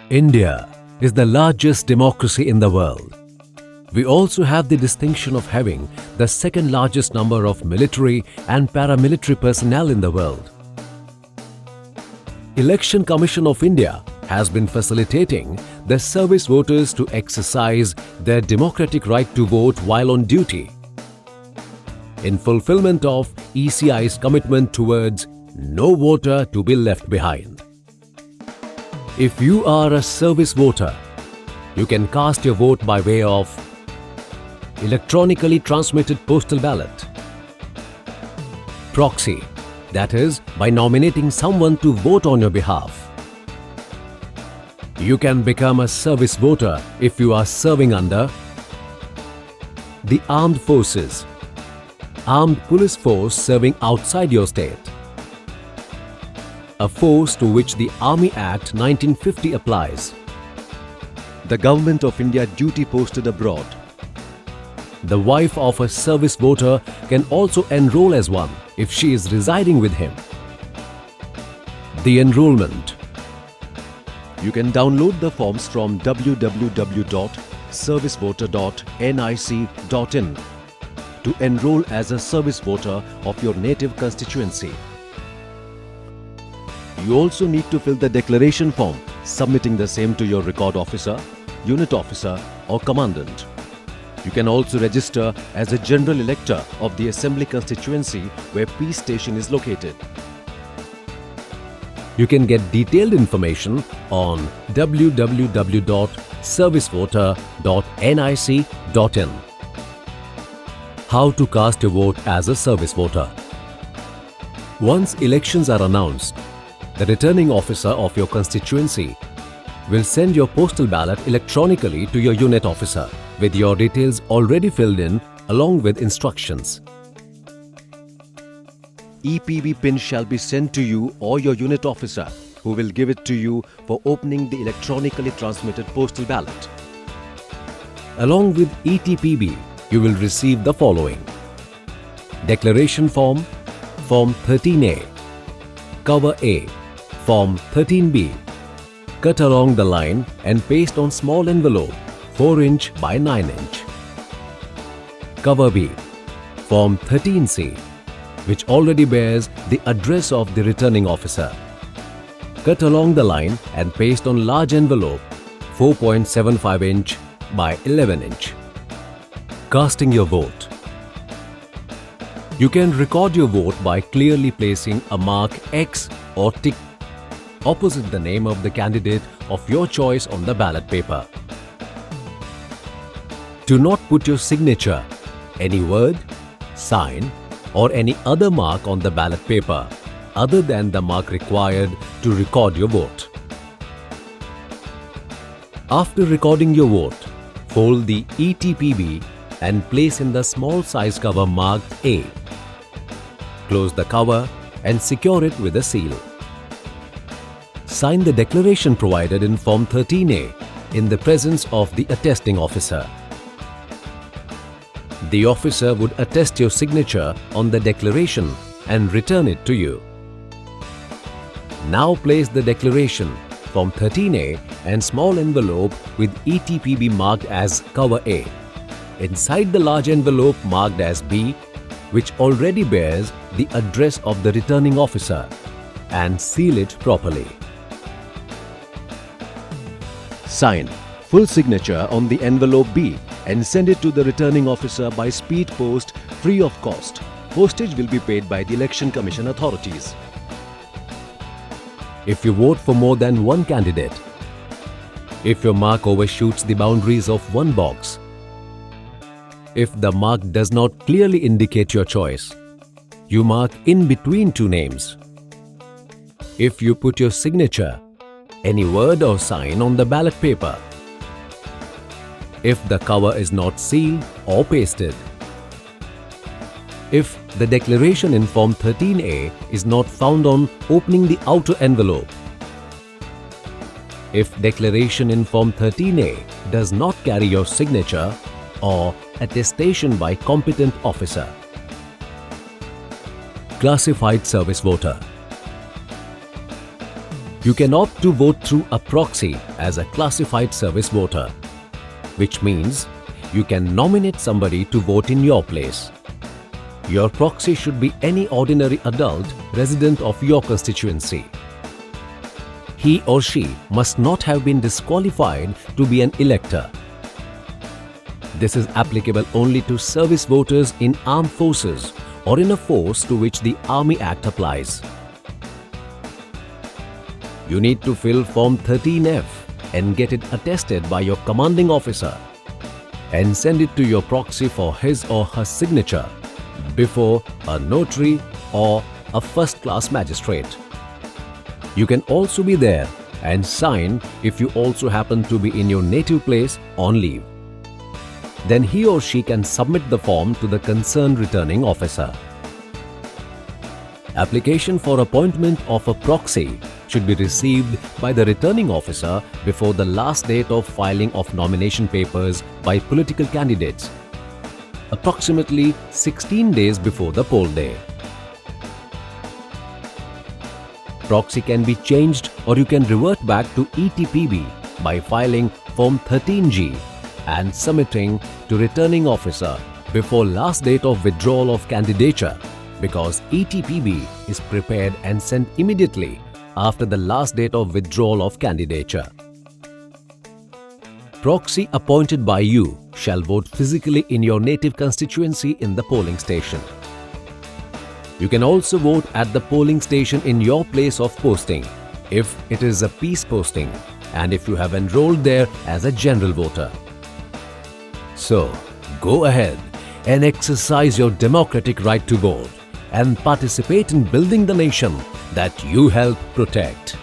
India is the largest democracy in the world. We also have the distinction of having the second largest number of military and paramilitary personnel in the world. Election Commission of India has been facilitating the service voters to exercise their democratic right to vote while on duty. In fulfillment of ECI's commitment towards no voter to be left behind. If you are a service voter, you can cast your vote by way of electronically transmitted postal ballot, proxy, that is, by nominating someone to vote on your behalf. You can become a service voter if you are serving under the armed forces, armed police force serving outside your state, a force to which the Army Act 1950 applies, the Government of India duty posted abroad. The wife of a service voter can also enroll as one if she is residing with him. The enrollment. You can download the forms from www.servicevoter.nic.in to enroll as a service voter of your native constituency. You also need to fill the declaration form, submitting the same to your record officer, unit officer or commandant. You can also register as a general elector of the assembly constituency where Peace Station is located. You can get detailed information on www.servicevoter.nic.in. How to cast your vote as a service voter. Once elections are announced, the returning officer of your constituency will send your postal ballot electronically to your unit officer with your details already filled in along with instructions. EPV pin shall be sent to you or your unit officer, who will give it to you for opening the electronically transmitted postal ballot. Along with ETPB, you will receive the following: Declaration Form, Form 13A, Cover A, Form 13B, cut along the line and paste on small envelope 4 inch by 9 inch. Cover B, Form 13C, which already bears the address of the returning officer. Cut along the line and paste on large envelope 4.75 inch by 11 inch. Casting your vote. You can record your vote by clearly placing a mark X or tick opposite the name of the candidate of your choice on the ballot paper. Do not put your signature, any word, sign, or any other mark on the ballot paper other than the mark required to record your vote. After recording your vote, fold the ETPB and place in the small size cover marked A. Close the cover and secure it with a seal. Sign the declaration provided in Form 13A in the presence of the attesting officer. The officer would attest your signature on the declaration and return it to you. Now place the declaration, Form 13A and small envelope with ETPB marked as Cover A inside the large envelope marked as B, which already bears the address of the returning officer, and seal it properly. Sign full signature on the envelope B and send it to the returning officer by speed post free of cost. Postage will be paid by the Election Commission authorities. If you vote for more than one candidate, if your mark overshoots the boundaries of one box, if the mark does not clearly indicate your choice, you mark in between two names. If you put your signature, any word or sign on the ballot paper, if the cover is not sealed or pasted, if the declaration in Form 13A is not found on opening the outer envelope, if declaration in Form 13A does not carry your signature or attestation by competent officer. Classified service voter. You can opt to vote through a proxy as a classified service voter, which means you can nominate somebody to vote in your place. Your proxy should be any ordinary adult resident of your constituency. He or she must not have been disqualified to be an elector. This is applicable only to service voters in armed forces or in a force to which the Army Act applies. You need to fill Form 13F and get it attested by your commanding officer and send it to your proxy for his or her signature before a notary or a first-class magistrate. You can also be there and sign if you also happen to be in your native place on leave. Then he or she can submit the form to the concerned returning officer. Application for appointment of a proxy should be received by the returning officer before the last date of filing of nomination papers by political candidates, approximately 16 days before the poll day. Proxy can be changed or you can revert back to ETPB by filing Form 13G and submitting to returning officer before last date of withdrawal of candidature, because ETPB is prepared and sent immediately after the last date of withdrawal of candidature. Proxy appointed by you shall vote physically in your native constituency in the polling station. You can also vote at the polling station in your place of posting if it is a peace posting and if you have enrolled there as a general voter. So, go ahead and exercise your democratic right to vote and participate in building the nation that you help protect.